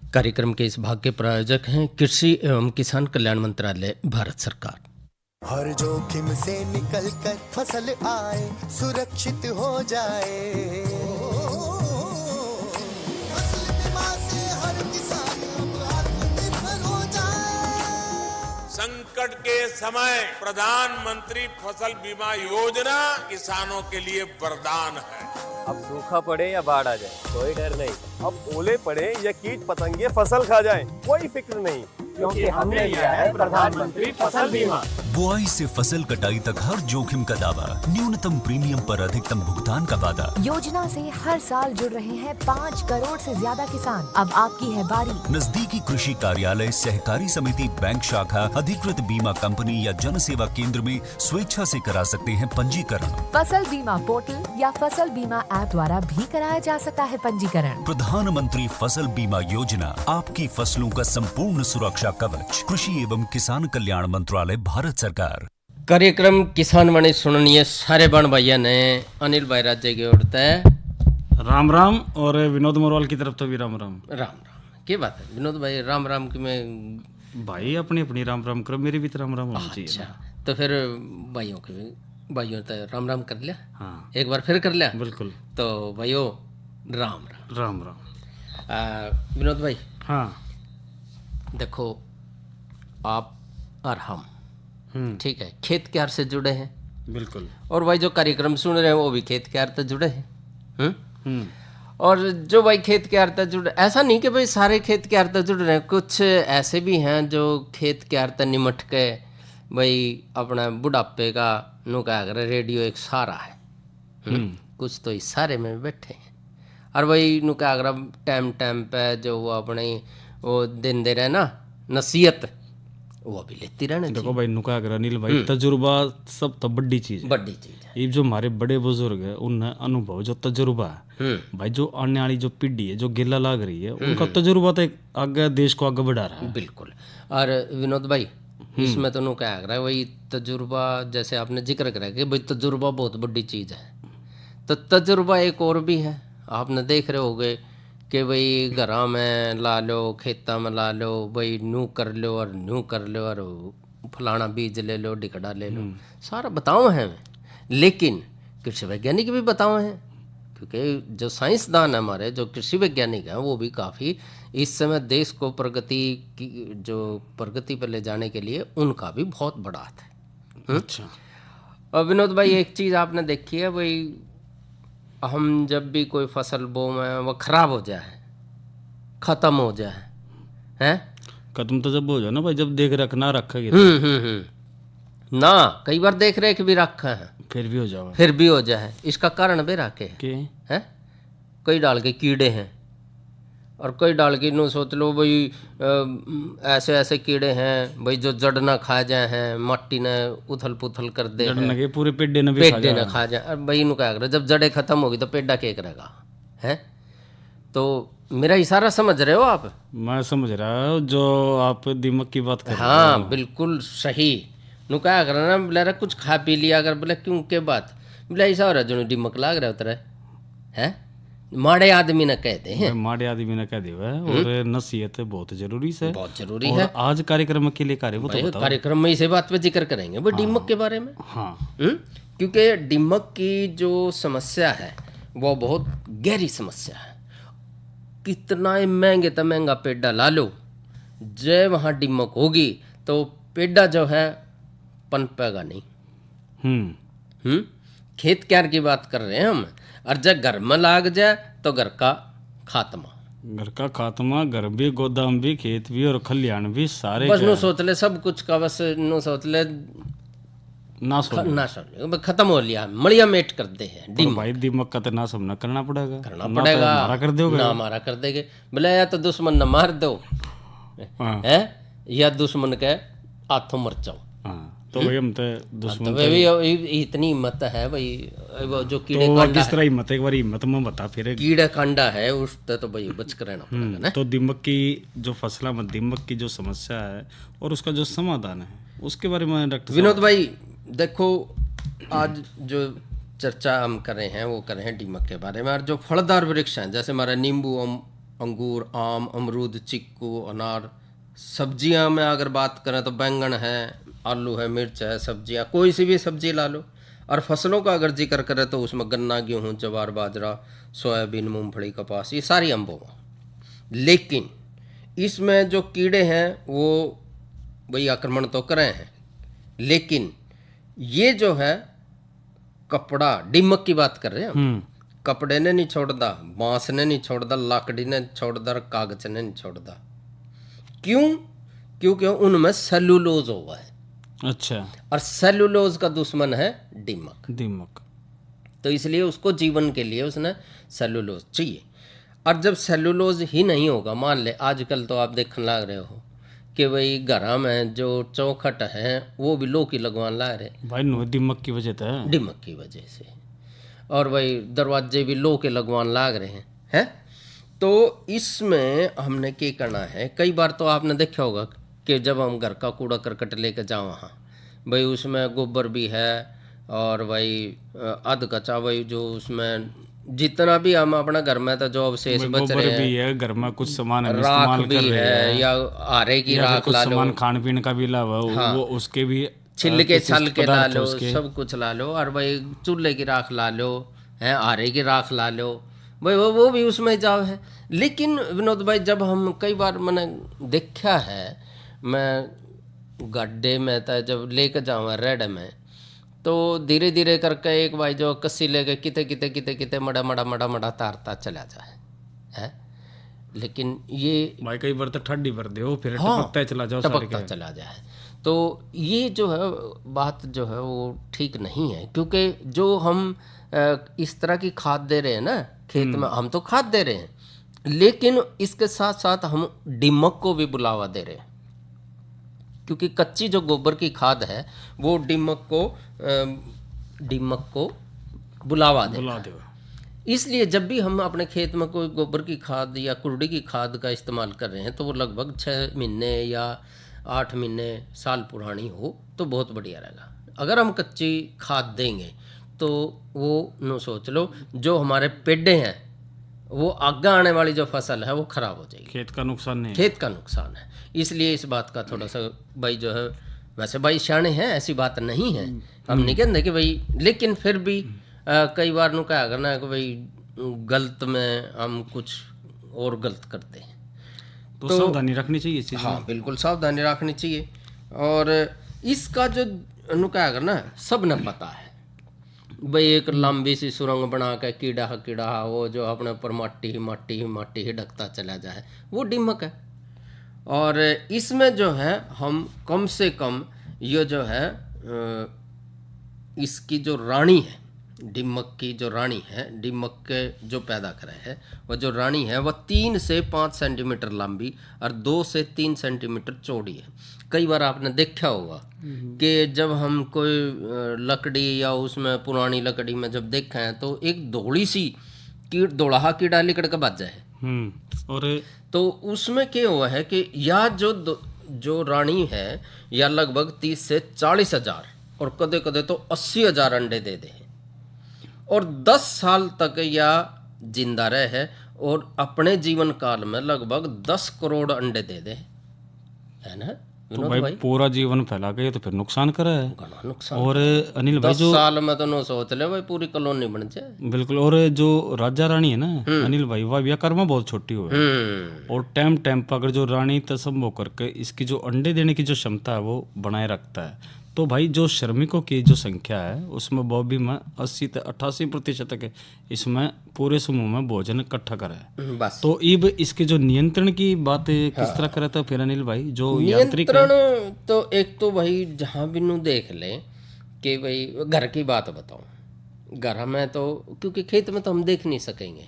कार्यक्रम के इस भाग के प्रायोजक हैं कृषि एवं किसान कल्याण मंत्रालय, भारत सरकार। हर जोखिम से निकल कर फसल आए, सुरक्षित हो जाए, फसल बीमा से हर किसान अब आत्मनिर्भर हो जाए। संकट के समय प्रधानमंत्री फसल बीमा योजना किसानों के लिए वरदान है। अब सूखा पड़े या बाढ़ आ जाए कोई डर नहीं, अब ओले पड़े या कीट पतंगे फसल खा जाए कोई फिक्र नहीं, क्योंकि हमने लिया है प्रधानमंत्री फसल बीमा। बुआई से फसल कटाई तक हर जोखिम का दावा, न्यूनतम प्रीमियम पर अधिकतम भुगतान का वादा। योजना से हर साल जुड़ रहे हैं 5 करोड़ से ज्यादा किसान। अब आपकी है बारी। नजदीकी कृषि कार्यालय, सहकारी समिति, बैंक शाखा, अधिकृत बीमा कंपनी या जन सेवा केंद्र में स्वेच्छा से करा सकते हैं पंजीकरण। फसल बीमा पोर्टल या फसल बीमा ऐप द्वारा भी कराया जा सकता है पंजीकरण। प्रधानमंत्री फसल बीमा योजना, आपकी फसलों का संपूर्ण सुरक्षा कवच। कृषि एवं किसान कल्याण मंत्रालय, भारत सरकार। कार्यक्रम किसान वाणी सुननिए सारे बण भैया ने अनिल भाई राज्य की ओर तय राम राम, और विनोद मोरवाल की तरफ तो भी राम राम। राम राम की बात है विनोद भाई, राम राम की में भाई अपनी अपनी राम राम करो, मेरी भी तो राम राम होनी चाहिए। अच्छा, तो फिर भाइयों के भी भाइयों तो राम राम कर लिया। हाँ, एक बार फिर कर लिया। बिल्कुल। तो भाइयों राम राम। राम राम। विनोद भाई, हाँ, देखो आप और हम ठीक है खेत क्यार से जुड़े हैं, बिल्कुल। और भाई जो कार्यक्रम सुन रहे हैं वो भी खेत क्यार से जुड़े हैं। और जो भाई खेत क्यार से जुड़े, ऐसा नहीं कि भाई सारे खेत क्यार से जुड़ रहे हैं, कुछ ऐसे भी हैं जो खेत क्यार से निमट के भाई अपना बुढ़ापे का नु क्या कर रेडियो एक सहारा है। कुछ तो इस सारे में बैठे हैं, और भाई नु क्या कर टाइम टाइम पे जो वो अपने वो दिन दे रहे ना नसीहत, वो भी लेती रहने। देखो भाई नुका कर अनिल भाई, तजुर्बा सब तो बड़ी चीज है, बड़ी चीज है। ये जो हमारे बड़े बुजुर्ग है उनने अनुभव जो तजुर्बा है भाई, जो आने वाली जो पीढ़ी है जो गिला लाग रही है, उनका तजुर्बा तो आगे देश को आगे बढ़ा रहा है। बिल्कुल। और विनोद भाई इसमें तो नु क्या कर रहा है वही तजुर्बा, जैसे आपने जिक्र करा कि भाई तजुर्बा बहुत बड़ी चीज है, तो तजुर्बा एक और भी है। आपने देख रहे होगे कि भाई घरा में ला लो, खेता में ला लो, भाई नू कर लो और नू कर लो, और फलाना बीज ले लो, डिकड़ा ले लो, सारा बताओ हैं। लेकिन कृषि वैज्ञानिक भी बताओ हैं, क्योंकि जो साइंसदान है हमारे, जो कृषि वैज्ञानिक हैं, वो भी काफ़ी इस समय देश को प्रगति की जो प्रगति पर ले जाने के लिए उनका भी बहुत बड़ा हाथ है। अच्छा। और विनोद भाई एक चीज़ आपने देखी है भाई, हम जब भी कोई फसल बो में वो खराब हो जाए, खत्म हो जाए, हैं खत्म तो जब हो जाए ना भाई, जब देख रख ना रखेगी ना, कई बार देख रेख भी रखा है फिर भी हो जाए, फिर भी हो जाए। इसका कारण भी रखे हैं, कई डाल के कीड़े हैं, और कई डाल के नो सोच लो भाई ऐसे ऐसे कीड़े हैं भाई जो जड़ ना खा जाए हैं, मट्टी ने उथल पुथल कर दे हैं, पूरे पेड़े ने भी खा जाए। और भाई नु क्या करे, जब जड़ें खत्म होगी तो पेड़ा क्या करेगा, हैं? तो मेरा इशारा समझ रहे हो आप? मैं समझ रहा हूँ जो आप दिमाग की बात कर रहे हो। हाँ बिल्कुल सही। नु क्या करना ना, बोले कुछ खा पी लिया अगर, बोले क्यों के बात, बोले ऐसा हो रहा जो दिमाग लाग रहा उतरा है, माड़े आदमी ने कहते हैं, माड़े आदमी ने कह दिया है। और नसीहत बहुत जरूरी है, बहुत जरूरी है। आज कार्यक्रम के लिए वो तो बताओ। कार्यक्रम में इसे बात पे जिक्र करेंगे वो दिमाग के बारे में। हाँ, क्योंकि दिमाग की जो समस्या है वो बहुत गहरी समस्या है। कितना महंगे तो महंगा पेड़ा ला लो, जब वहाँ दिमाग होगी तो पेड़ा जो है पनपेगा नहीं। खेत क्यार की बात कर रहे हैं हम, और जब घर में लाग जाए तो घर का खात्मा, घर भी, गोदाम भी, खेत भी और खलियान भी सारे, बस नो सोच ले सब कुछ का, बस नो सोच ले ना खत्म हो लिया, मड़िया मेट कर दे हैं। भाई दिमाग का तो ना सब ना करना पड़ेगा, मारा कर दोगे ना, मारा कर देंगे, बोले या तो दुश्मन न मार दो है, या दुश्मन के हाथों मर जाओ। तो भाई हम तो दुश्मन तो भी इतनी हिम्मत है भाई, वो जो कीड़े तो कांडा किस तरह हिम्मत, एक बार हिम्मत में बता फिर। कीड़े कांडा है उससे तो भाई बच कर रहना पड़ेगा ना। तो दिमाग की जो फसला में दिमाग की जो समस्या है और उसका जो समाधान है उसके बारे में डॉक्टर विनोद भाई देखो, आज जो चर्चा हम कर रहे हैं वो कर रहे हैं दिमाग के बारे में। और जो फलदार वृक्ष हैं, जैसे हमारा नींबू अंगूर, आम, अमरूद, चीकू, अनार। सब्जियां में अगर बात करें तो बैंगन है, आलू है, मिर्च है, सब्जियां कोई सी भी सब्जी ला लो। और फसलों का अगर जिक्र करें तो उसमें गन्ना, गेहूं, जवार, बाजरा, सोयाबीन, मूंगफली, कपास, ये सारी अम्बों। लेकिन इसमें जो कीड़े हैं वो भाई आक्रमण तो करे हैं, लेकिन ये जो है कपड़ा, दीमक की बात कर रहे हैं हम। कपड़े ने नहीं छोड़दा, बांस ने नहीं छोड़दा, लाकड़ी ने छोड़दा, कागज ने नहीं छोड़दा। क्यों? क्योंकि उनमें सेलुलोज हुआ है। अच्छा। और सेलुलोज का दुश्मन है दीमक। दीमक। तो इसलिए उसको जीवन के लिए उसने सेलुलोज चाहिए। और जब सेलुलोज ही नहीं होगा, मान ले आजकल तो आप देखने लग रहे हो कि भाई घरा में जो चौखट है वो भी लोह की लगवान ला रहे, भाई नो दीमक की वजह था। दीमक की वजह से। और भाई दरवाजे भी लोह के लगवान लाग रहे हैं। तो इसमें हमने क्या करना है, कई बार तो आपने देखा होगा कि जब हम घर का कूड़ा करकट लेकर जाओ वहाँ, भाई उसमें गोबर भी है और भाई अध कच्चा भाई जो उसमें जितना भी हम अपना घर में तो जो अवशेष बच रहे भी हैं, है घर में कुछ सामान हम राख इस्तेमाल भी कर रहे है हैं, या आरे की या फिर राख कुछ ला लो, सामान खान पीने का भी लावा वो उसके भी छिलके छल के ला पदार्थ लो, उसके। सब कुछ ला लो। और भाई चूल्हे की राख ला लो, है आरे की राख ला लो, भाई वो भी उसमें जाओ है। लेकिन विनोद भाई जब हम कई बार मैंने देखा है, मैं गड्ढे में था जब लेकर जाऊँ रेड में, तो धीरे धीरे करके एक भाई जो कस्सी लेके किते किते किते किते मड़ा मड़ा मड़ा मड़ा तारता चला जाए है। लेकिन ये भाई कई बार तो ठंडी भर दे फिर हाँ, टपकता चला जाओ सारे टपकता के। चला जाए। तो ये जो है बात जो है वो ठीक नहीं है, क्योंकि जो हम इस तरह की खाद दे रहे हैं ना खेत में, हम तो खाद दे रहे हैं, लेकिन इसके साथ साथ हम दीमक को भी बुलावा दे रहे हैं। क्योंकि कच्ची जो गोबर की खाद है वो दीमक को बुलावा दे। इसलिए जब भी हम अपने खेत में कोई गोबर की खाद या कुर्डी की खाद का इस्तेमाल कर रहे हैं तो वो लगभग 6 महीने या 8 महीने साल पुरानी हो तो बहुत बढ़िया रहेगा। अगर हम कच्ची खाद देंगे तो वो न सोच लो जो हमारे पेड़े हैं वो आगे आने वाली जो फसल है वो खराब हो जाएगी, खेत का नुकसान नहीं, खेत का नुकसान है। इसलिए इस बात का थोड़ा सा भाई जो है, वैसे भाई शाने हैं, ऐसी बात नहीं है, हम नहीं कहते कि भाई, लेकिन फिर भी कई बार नु क्या करना है कि भाई गलत में हम कुछ और गलत करते हैं, तो सावधानी रखनी चाहिए इस चीज़ में। हाँ बिल्कुल सावधानी रखनी चाहिए। और इसका जो नु क्या करना है सब न पता है भाई, एक लंबी सी सुरंग बना के कीड़ा वो जो अपने ऊपर माटी ही ढकता चला जाए, वो दीमक है। और इसमें जो है हम कम से कम ये जो है इसकी जो रानी है, दीमक की जो रानी है, दीमक के जो पैदा करे है वह जो रानी है वह 3 से 5 सेंटीमीटर लंबी और 2 से 3 सेंटीमीटर चौड़ी है। कई बार आपने देखा होगा कि जब हम कोई लकड़ी या उसमें पुरानी लकड़ी में जब देखा है तो एक धोड़ी सी दोड़ाहा कीड़ा लिकड़ के बच जाए। और तो उसमें क्या हुआ है कि या जो रानी है या लगभग 30 से 40 हजार और कदे कदे तो 80,000 अंडे दे दे और 10 साल तक या जिंदा रहे और अपने जीवन काल में लगभग 10 करोड़ अंडे दे दे, है ना तो भाई पूरा जीवन फैला गया तो फिर नुकसान करा है, घना नुकसान। और अनिल भाई 10 जो साल में तो नो सोच ले भाई पूरी कॉलोनी बन जाए। बिल्कुल, और जो राजा रानी है ना अनिल भाई, वह व्याकर्मा बहुत छोटी हुई है, और टाइम पर अगर जो रानी तसंभव करके इसकी जो अंडे देने की जो क्षमता है वो बनाए रखता है। तो भाई जो श्रमिकों की जो संख्या है उसमें बॉबी में 80 से 88% तक इसमें पूरे समूह में भोजन इकट्ठा करा है। बस तो इब इसके जो नियंत्रण की बात किस तरह करे था फिर अनिल भाई, जो यांत्रिक नियंत्रण तो एक तो भाई जहाँ भी नू देख ले कि भाई घर की बात बताऊं, घर में तो क्योंकि खेत में तो हम देख नहीं सकेंगे,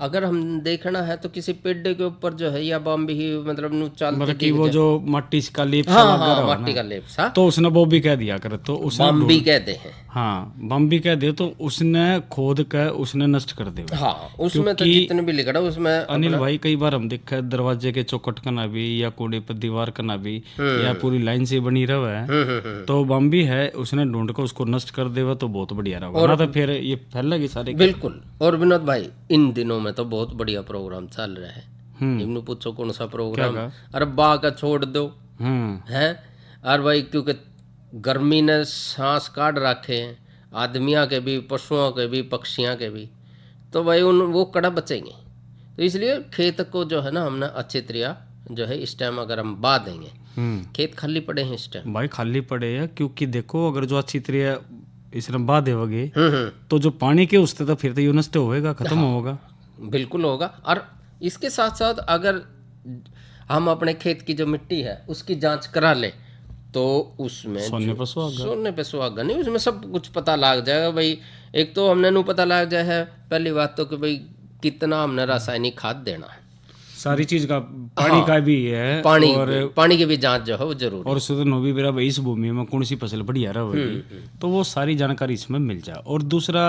अगर हम देखना है तो किसी पेड़ के ऊपर जो है या बम्बी ही मतलब नू मतलब कि वो जो मट्टी का लेप हाँ मट्टी का लेप सा, तो उसने बॉबी कह दिया करे, तो उसने बम्बी कहते हैं, हाँ बम्बी कह दे, तो उसने खोद कर उसने नष्ट कर दे। हाँ उसमें तो जितने भी लिखा उसमें अनिल भाई कई बार हम देखा है दरवाजे के चौकट का ना भी या कोड़े पर दीवार का ना भी या पूरी लाइन से बनी रहा है, तो बम्बी है उसने ढूंढ कर उसको नष्ट कर देगा तो बहुत बढ़िया रहा, तो फिर ये फैलेगी सारे। बिल्कुल। और विनोद भाई इन दिनों में तो बहुत बढ़िया प्रोग्राम चल रहा इन्होंने पूछो कौन सा प्रोग्राम, क्या अरे बा का छोड़ दो है। और भाई क्योंकि गर्मी ने सांस काट रखे हैं आदमियों के भी, पशुओं के भी, पक्षियों के भी, तो भाई वो कड़ा बचेंगे। तो इसलिए खेत को जो है ना हमने अच्छी तरह जो है इस टाइम अगर हम बा देंगे, खेत खाली पड़े हैं इस टाइम भाई, खाली पड़े हैं, क्योंकि देखो अगर जो अच्छी तरह इसने बा देवगे तो जो पानी के उससे तो फिर तो ये नष्ट होएगा, खत्म होगा। बिल्कुल होगा। और इसके साथ साथ अगर हम अपने खेत की जो मिट्टी है उसकी जांच करा ले तो उसमें सोने पे सुहागा नहीं, उसमें सब कुछ पता लग जाएगा भाई। एक तो हमने नू पता लग जाए है पहली बात तो कि भाई कितना हमने रासायनिक खाद देना है, सारी चीज का, पानी का भी है, पानी की भी जांच जो है वो जरूर, और शुद्ध नो भी मेरा भाई इस भूमि में कौन सी फसल बढ़िया रहेगी, तो वो सारी जानकारी इसमें मिल जाए। और दूसरा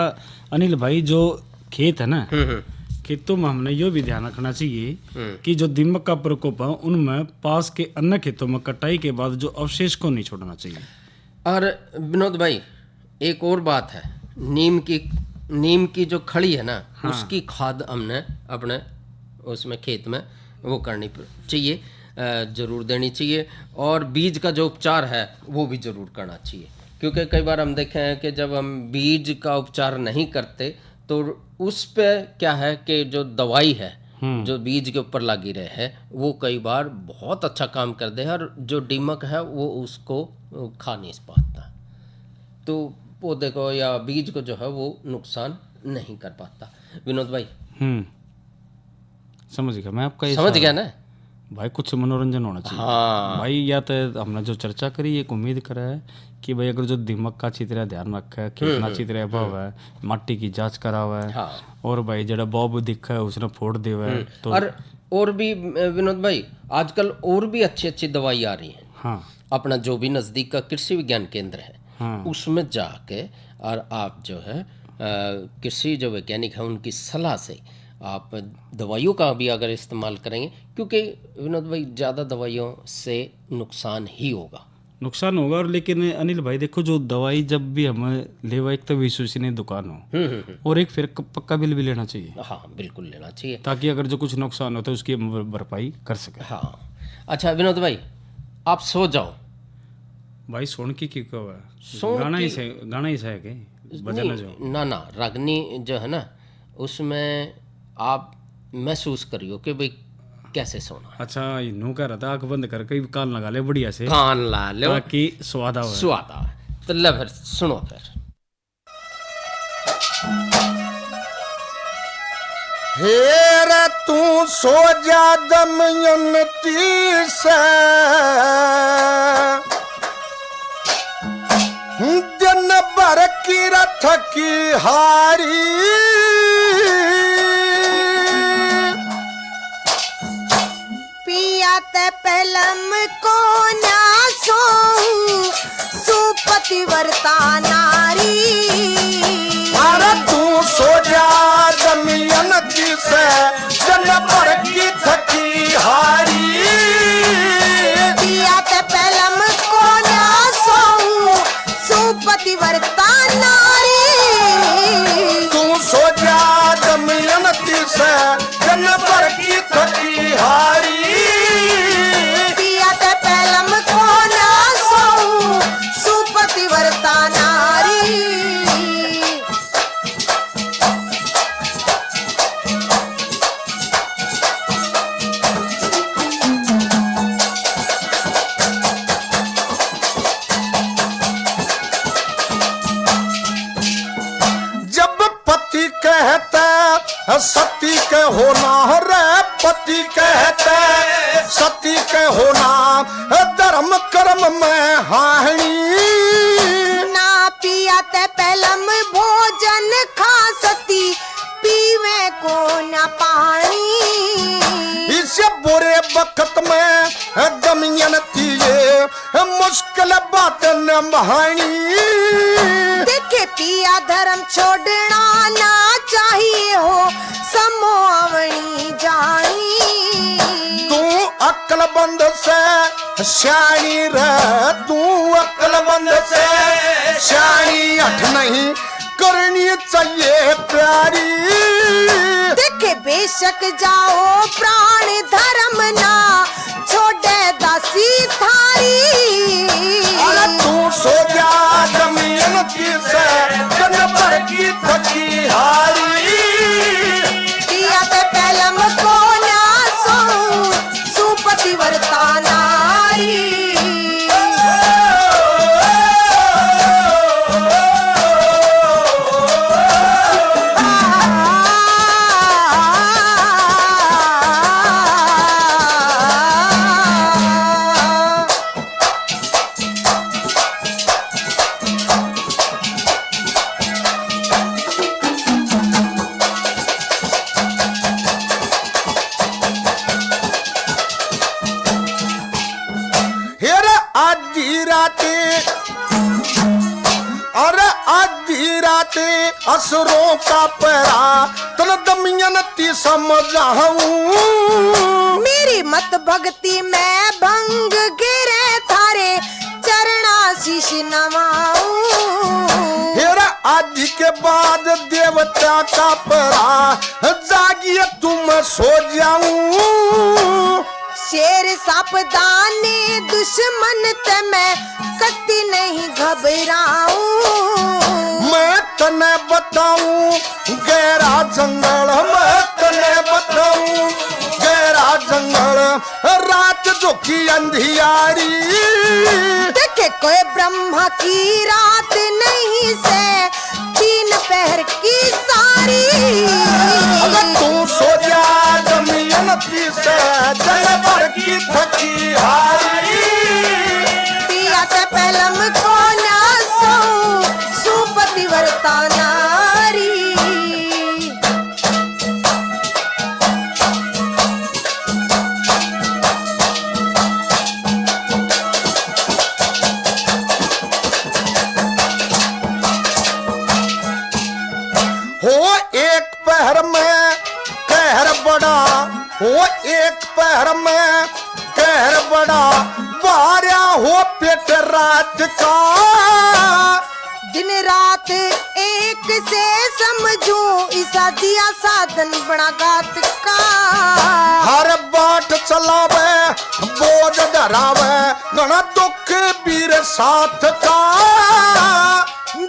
अनिल भाई, जो खेत है ना, खेतों में हमने ये भी ध्यान रखना चाहिए कि जो दीमक का प्रकोप है उनमें पास के अन्य खेतों में कटाई के बाद जो अवशेष को नहीं छोड़ना चाहिए। और विनोद भाई एक और बात है, नीम की जो खड़ी है ना, उसकी खाद हमने अपने उसमें खेत में वो करनी चाहिए, जरूर देनी चाहिए। और बीज का जो उपचार है वो भी जरूर करना चाहिए, क्योंकि कई बार हम देखे हैं कि जब हम बीज का उपचार नहीं करते तो उस पे क्या है कि जो दवाई है जो बीज के ऊपर लगी रहे है वो कई बार बहुत अच्छा काम कर दे, और जो दीमक है वो उसको खा नहीं पाता, तो पौधे को या बीज को जो है वो नुकसान नहीं कर पाता। विनोद भाई समझ गया मैं आपका, समझ गया ना भाई, कुछ मनोरंजन होना चाहिए। हाँ भाई, या तो हमने जो चर्चा करी एक उम्मीद करा है कि भाई अगर जो दीमक का अच्छी तरह ध्यान रखा है, खेतना अच्छी तरह भाव है, माटी की जांच करा हुआ है, हाँ। और भाई जड़ा बॉब दिखा है उसने फोड़ दिया है, तो और भी विनोद भाई आजकल और भी अच्छी अच्छी दवाई आ रही है। हाँ, अपना जो भी नज़दीक का कृषि विज्ञान केंद्र है, हाँ, उसमें जाके और आप जो है कृषि जो वैज्ञानिक है उनकी सलाह से आप दवाइयों का भी अगर इस्तेमाल करेंगे, क्योंकि विनोद भाई ज़्यादा दवाइयों से नुकसान ही होगा, नुकसान होगा। और लेकिन अनिल भाई देखो, जो दवाई जब भी हमें लेवा, एक तो विश्वसनीय दुकान हो और एक फिर पक्का बिल भी लेना चाहिए। हाँ बिल्कुल लेना चाहिए, ताकि अगर जो कुछ नुकसान होता है उसकी भरपाई कर सके। हाँ अच्छा विनोद भाई आप सो जाओ। भाई सोन की क्यों हुआ, सोन गाना की- ही से गाना ही है के बजाना जो ना रागनी जो है ना उसमें आप महसूस करियो कि भाई कैसे सोना। अच्छा, यूं कह रहा था आंख बंद करके कान लगा ले बढ़िया से, कान ला लो ताकि स्वाद आवे। स्वाद आवे। तो ले फिर सुनो फिर। हेर तू सो जा दमयंती से, दिन भर की रथ की हारी, पिया ते पहलम को न्यासो सुपति वर्ता नारी। अरे तू सो जा दमयंती से, दिन भर की थकी हारी, पिया ते पहलम को न्यासो सुपति वर्ता नारी। तू सो जा दमयंती से, दिन भर की थकी हारी, पिया ते पहलम को न्यासो सुपति वर्ता नारी। जब पति कहता सती के होना रे, पति कहता सती के होना, धर्म कर्म में हानि, ना पिया ते पहलम भोजन खा सती, पीवे को न पानी। इस बुरे वक्त में दमयंती ये मुश्किल बात निभानी। देखे पिया धर्म छोड़ना ना चाहिए हो, समोवनी जानी। तू अक्लमंद से श्याणी रह, तू अक्लमंद से श्याणी, हट नहीं करनी चाहिए प्यारी। देखे बेश बेशक जाओ प्राण धर्म ना छोड़े दासी थारी। अरे तू सो जा जमीन की से जन पर की थकी हारी। दिया पे पहलम को ना सो सुपति वर्ता नारी। हेरे आधी राते, अरे आधी राते असुरों का पहरा तन दमियन ती समझाऊं। मेरी मत भक्ति में भंग गिरे थारे चरणा शीश नवाऊं। हेरा आदि के बाद देवता का पहरा जागिए तुम सो जाऊं। शेर सापदाने दुश्मन ते मैं कति नहीं घबराऊं। मैं तने बताऊं गहरा जंगल, मैं तने बताऊं गहरा जंगल, रात जो की अंधियारी। देखे कोई ब्रह्मा की रात नहीं से तीन पहर की सारी। अगर तू सो जा जमीन की से जल भर की थकी हारी। पिया ते पहलम को ना सो सुपति वर्ता नारी। हो एक पहर में कहर बड़ा, हो एक पहर में कहर बड़ा, बारया हो पेट रात का। दिन रात एक से समझूं इसा दिया साधन बड़ा घात का। हर बाट चलावे बोझ धरावे घना दुख वीर साथ का।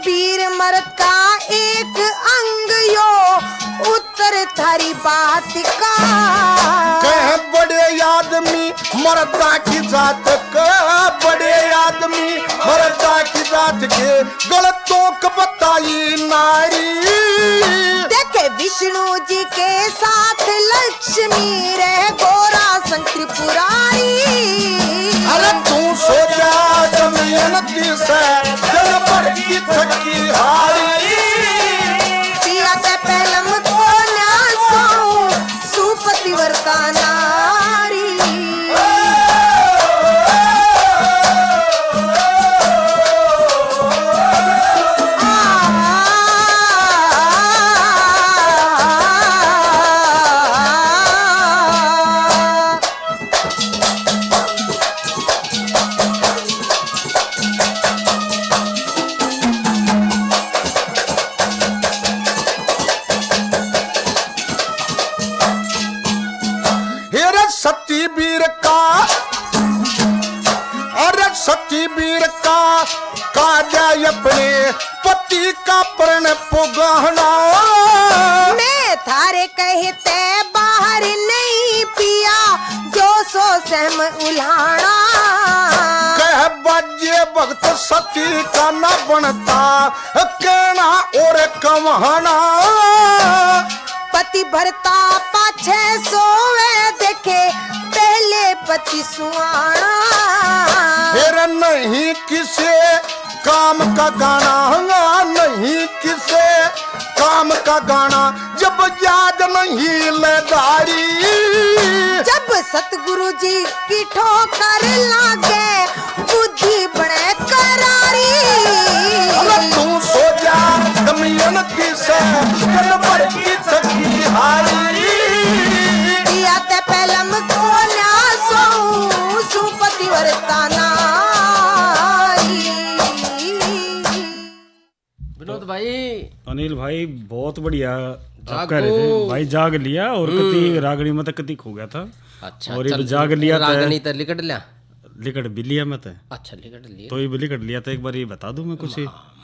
वीर मर्द का एक अंग यो उत्तर थारी बात का। कह बड़े आदमी मर्दा की जात का, बड़े आदमी मर्दा की जात के गलतों को बताई नारी। देखे विष्णु जी के साथ लक्ष्मी रे गोरा संग त्रिपुरारी। अरे तू सो जा जमीन की से जल पर की थकी हारी। पिया ते पहलम को ना सो सुपति वर्ता नारी। सती वीर का, अरे सती वीर का काजा अपने पति का प्रण पुगहना। मैं थारे कहते बाहर नहीं पिया जो सो सहम उल्हाना। कह बाजे भक्त सती का न बनता कहना और कवहना। पति भरता पाछे सोवे देखे पहले पति सुहाना। फिर नहीं किसे काम का गाना, नहीं किसे काम का गाना जब याद नहीं लेदारी। जब सतगुरु जी की ठोकर लागे बुद्धि बने करारी। अरे तू सो जा दमियन की से जन पर की थकी हारी। दिया ते पहलम को ना सो सुपति वर्ता नारी। विनोद भाई अनिल भाई बहुत बढ़िया आप जागो। कह रहे थे भाई, जाग लिया और कति रागनी में तो कति खो गया था। अच्छा और ये चल, जाग लिया था। रागनी तो लिकट लिया। लिकट भी लिया मैं तो। अच्छा लिकट लिया तो ये भी लिकट लिया था। एक बार ये बता दूं मैं कुछ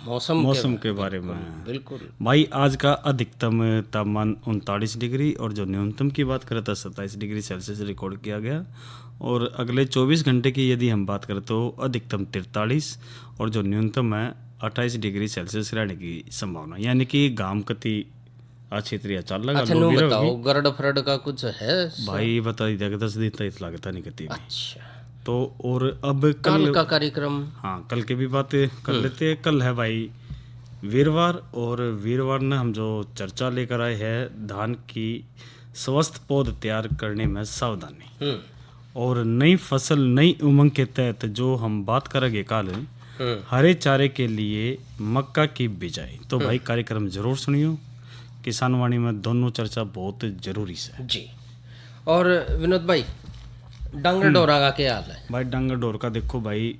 मौसम के बारे में। बिल्कुल भाई आज का अधिकतम तापमान 39 डिग्री और जो न्यूनतम की बात करें तो 27 डिग्री सेल्सियस रिकॉर्ड किया गया। और अगले 24 घंटे की यदि हम बात करें तो अधिकतम 43 और जो न्यूनतम है 28 डिग्री सेल्सियस रहने की संभावना, यानी कि गाम कति आज क्षेत्रीय चल लगा। अच्छा नो बताओ गरड फरड का कुछ है भाई बता दिया कि 10 दिन तक लगता नहीं कति भी। अच्छा तो और अब कल का कार्यक्रम, हाँ कल की भी बात कर लेते हैं। कल है भाई वीरवार, और वीरवार ने हम जो चर्चा लेकर आए हैं धान की स्वस्थ पौध तैयार करने में सावधानी और नई फसल नई उमंग के तहत जो हम बात करेंगे कल हरे चारे के लिए मक्का की बिजाई। तो भाई कार्यक्रम जरूर सुनियो। किसान वाणी में दोनों चर्चा बहुत जरूरी है जी। और विनोद भाई डांगर डोरा का क्या हाल है? भाई डांगर डोर का देखो भाई,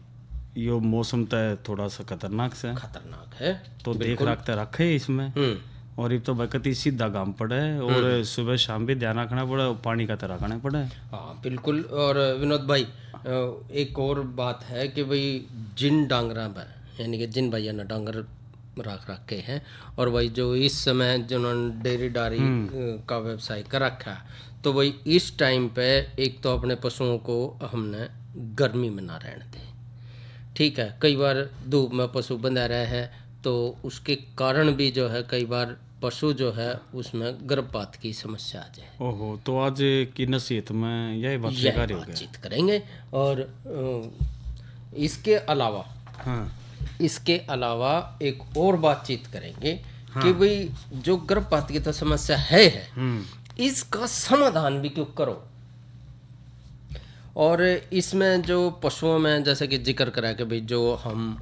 यो मौसम तो थोड़ा सा खतरनाक से खतरनाक है तो देख रखते रखे इसमें। और ये तो बकती सीधा गाम पड़ा है और सुबह शाम भी ध्यान रखना पड़ा और पानी का तरह रखना पड़ा है। हाँ बिल्कुल। और विनोद भाई एक और बात है कि भाई जिन डांगरा पर यानी कि जिन भैया ने डांगर रख रखे हैं और भाई जो इस समय जिन्होंने डेयरी डारी का व्यवसाय कर रखा है, तो भाई इस टाइम पे एक तो अपने पशुओं को हमने गर्मी में ना रहने दें। ठीक है, कई बार धूप में पशु बंधा रहे हैं तो उसके कारण भी जो है कई बार पशु जो है उसमें गर्भपात की समस्या आ जाए। ओहो, तो आज की नसीहत में यही बातचीत करेंगे। और इसके अलावा इसके अलावा एक और बातचीत करेंगे कि भाई जो गर्भपात की तो समस्या है इसका समाधान भी क्यों करो। और इसमें जो पशुओं में जैसे कि जिक्र करा कि भाई जो हम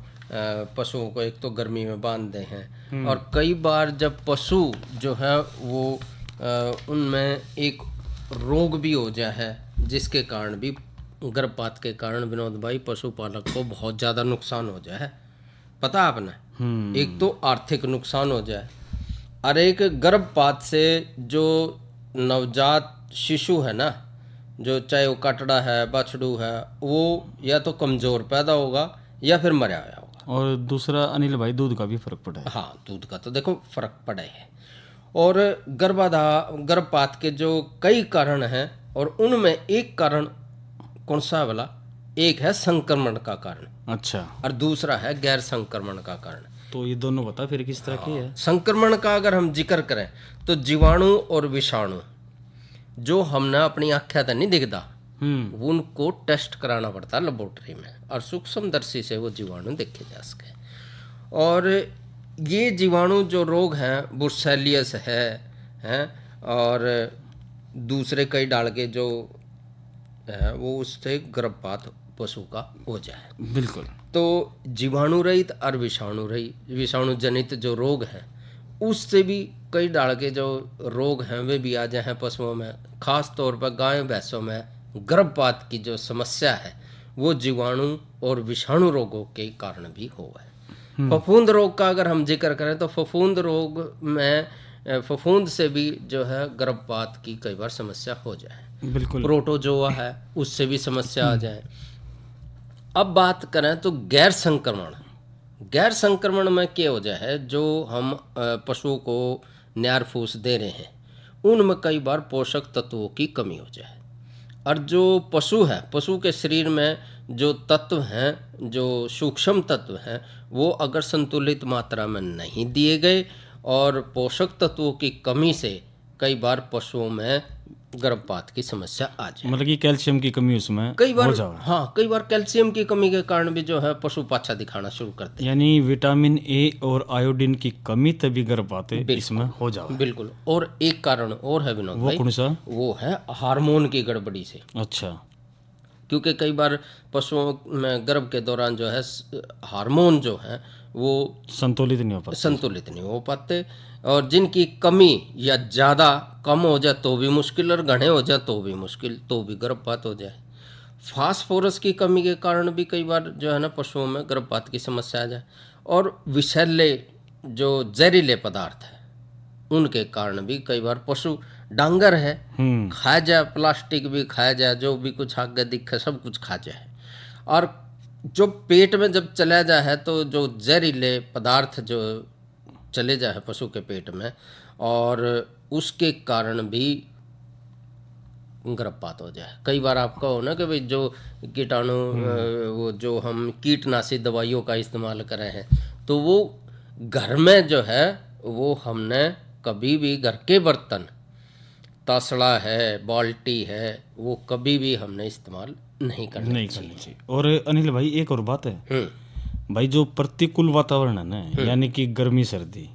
पशुओं को एक तो गर्मी में बांधते हैं और कई बार जब पशु जो है वो उनमें एक रोग भी हो जाए है जिसके कारण भी गर्भपात के कारण विनोद भाई पशुपालक को बहुत ज़्यादा नुकसान हो जाए है। पता आपने एक तो आर्थिक नुकसान हो जाए और एक गर्भपात से जो नवजात शिशु है ना, जो चाहे वो कटड़ा है बछड़ू है, वो या तो कमज़ोर पैदा होगा या फिर मरा हुआ होगा। और दूसरा अनिल भाई दूध का भी फर्क पड़ा है। हाँ दूध का तो देखो फर्क पड़ा है। और गर्भपात के जो कई कारण हैं और उनमें एक कारण कौन सा वाला, एक है संक्रमण का कारण, अच्छा, और दूसरा है गैर संक्रमण का कारण। तो ये दोनों बता फिर किस तरह की है। संक्रमण का अगर हम जिक्र करें तो जीवाणु और विषाणु जो हमने अपनी आँखें तो नहीं दिखता, उनको टेस्ट कराना पड़ता है लेबोरेटरी में और सूक्ष्मदर्शी से वो जीवाणु देखे जा सके। और ये जीवाणु जो रोग हैं बुर्सेलियस है और दूसरे कई डाल के जो है वो उससे गर्भपात पशु का हो जाए। बिल्कुल। तो जीवाणु रहित और विषाणु जनित जो रोग हैं उससे भी कई डाल के जो रोग हैं वे भी आ जाए हैं पशुओं में। खास तौर पर गाय भैंसों में गर्भपात की जो समस्या है वो जीवाणु और विषाणु रोगों के कारण भी हो है। फफूंद रोग का अगर हम जिक्र करें तो फफूंद रोग में फफूंद से भी जो है गर्भपात की कई बार समस्या हो जाए। बिल्कुल। प्रोटोजोआ है उससे भी समस्या आ जाए। अब बात करें तो गैर संक्रमण में क्या हो जाए है, जो हम पशुओं को न्यार फूस दे रहे हैं उनमें कई बार पोषक तत्वों की कमी हो जाए। और जो पशु है, पशु के शरीर में जो तत्व हैं, जो सूक्ष्म तत्व हैं, वो अगर संतुलित मात्रा में नहीं दिए गए और पोषक तत्वों की कमी से कई बार पशुओं में गर्भपात की समस्या आ जाए। मतलब कि कैल्शियम की कमी उसमें कई बार हो जाए। हाँ, कई बार कैल्शियम की कमी के कारण भी जो है पशु पाछा दिखाना शुरू करते हैं। यानी विटामिन ए और आयोडीन की कमी तभी गर्भपात इसमें हो जाए। बिल्कुल। और एक कारण और है विनोद वो भाई, कौन सा? वो है हार्मोन की गड़बड़ी से। अच्छा। क्योंकि कई बार पशुओं में गर्भ के दौरान जो है हार्मोन जो है वो संतुलित नहीं हो पाते और जिनकी कमी या ज़्यादा कम हो जाए तो भी मुश्किल और घने हो जाए तो भी मुश्किल, तो भी गर्भपात हो जाए। फास्फोरस की कमी के कारण भी कई बार जो है ना पशुओं में गर्भपात की समस्या आ जाए। और विषैले जो जहरीले पदार्थ है उनके कारण भी कई बार पशु डांगर है खा जाए, प्लास्टिक भी खा जाए, जो भी कुछ आगे दिखे सब कुछ खा जाए, और जो पेट में जब चला जाए है तो जो जहरीले पदार्थ जो चले जाए पशु के पेट में, और उसके कारण भी गर्भपात हो जाए। कई बार आपका हो ना कि भाई जो कीटाणु वो जो हम कीटनाशी दवाइयों का इस्तेमाल कर रहे हैं, तो वो घर में जो है वो हमने कभी भी घर के बर्तन, तसला है, बाल्टी है, वो कभी भी हमने इस्तेमाल नहीं करनी चाहिए। और अनिल भाई एक और बात है भाई, जो प्रतिकूल वातावरण है ना, यानी कि गर्मी सर्दी,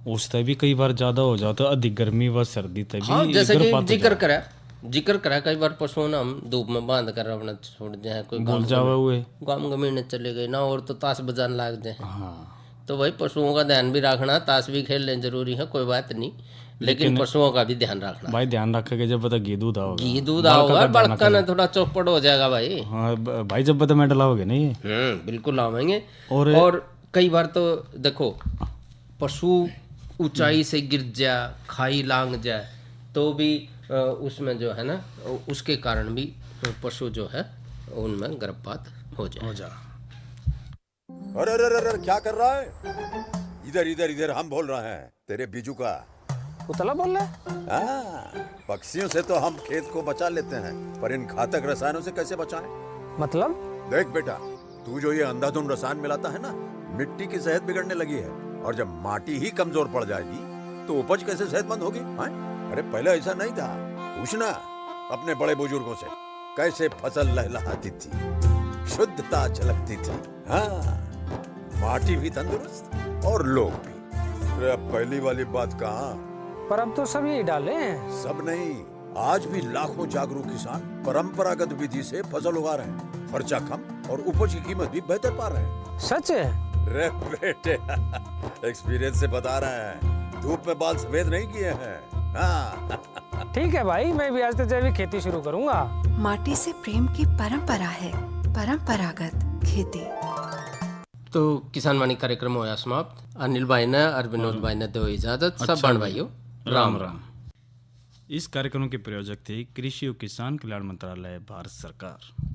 उससे भी कई बार ज्यादा हो जाता है, अधिक गर्मी व सर्दी तभी। हाँ, जैसे कि जिक्र करा कई बार पशुओं ना हम धूप में बांध कर अपना छोड़ जाए, कोई गाँव गमीने चले गए ना, और तो ताश बजाने लग जाए। तो भाई पशुओं का ध्यान भी रखना, ताश भी खेलने जरूरी है, कोई बात नहीं, लेकिन पशुओं का भी ध्यान रखना भाई। ध्यान रखेगा जब बता घी दूध आओगा बड़का ना थोड़ा चौपड़ हो जाएगा भाई। हाँ भाई, जब बता मेडल आओगे नहीं बिल्कुल आवेंगे। और कई बार तो देखो पशु ऊंचाई से गिर जाए, खाई लांग जाए, तो भी उसमें जो है ना उसके कारण भी पशु जो है उनमें गर्भपात हो जाए। अरे अरे अरे क्या कर रहा है? इधर इधर इधर, हम बोल रहे हैं तेरे बीजू का। उतला बोल रहा है? हाँ, पक्षियों से तो हम खेत को बचा लेते हैं, पर इन घातक रसायनों से कैसे बचाएं? मतलब? देख बेटा, तू जो ये अंधाधुंध रसायन मिलाता है ना, मिट्टी की सेहत बिगड़ने लगी है, और जब माटी ही कमजोर पड़ जाएगी तो उपज कैसे सेहतमंद होगी? अरे पहले ऐसा नहीं था, पूछना अपने बड़े बुजुर्गों से, कैसे फसल लहलहाती थी, शुद्धता झलकती थी। हाँ, माटी भी तंदुरुस्त और लोग भी। अरे अब पहली वाली बात कहाँ? पर अब तो सब यही डाले हैं। सब नहीं, आज भी लाखों जागरूक किसान परंपरागत विधि से फसल उगा रहे हैं, खर्चा कम और उपज की कीमत भी बेहतर पा रहे हैं। सच है? रे बेटे, एक्सपीरियंस से बता रहे हैं, धूप में बाल सफेद नहीं किए हैं। हाँ। ठीक है भाई, मैं भी आज से जैविक खेती शुरू करूंगा। माटी से प्रेम की परंपरा है, परंपरागत खेती। तो किसान वाणी कार्यक्रम होया समाप्त। अनिल भाई ने और विनोद भाई ने दो इजाजत। सब बड़ भाइयों राम राम। इस कार्यक्रम के प्रायोजक थे कृषि और किसान कल्याण मंत्रालय, भारत सरकार।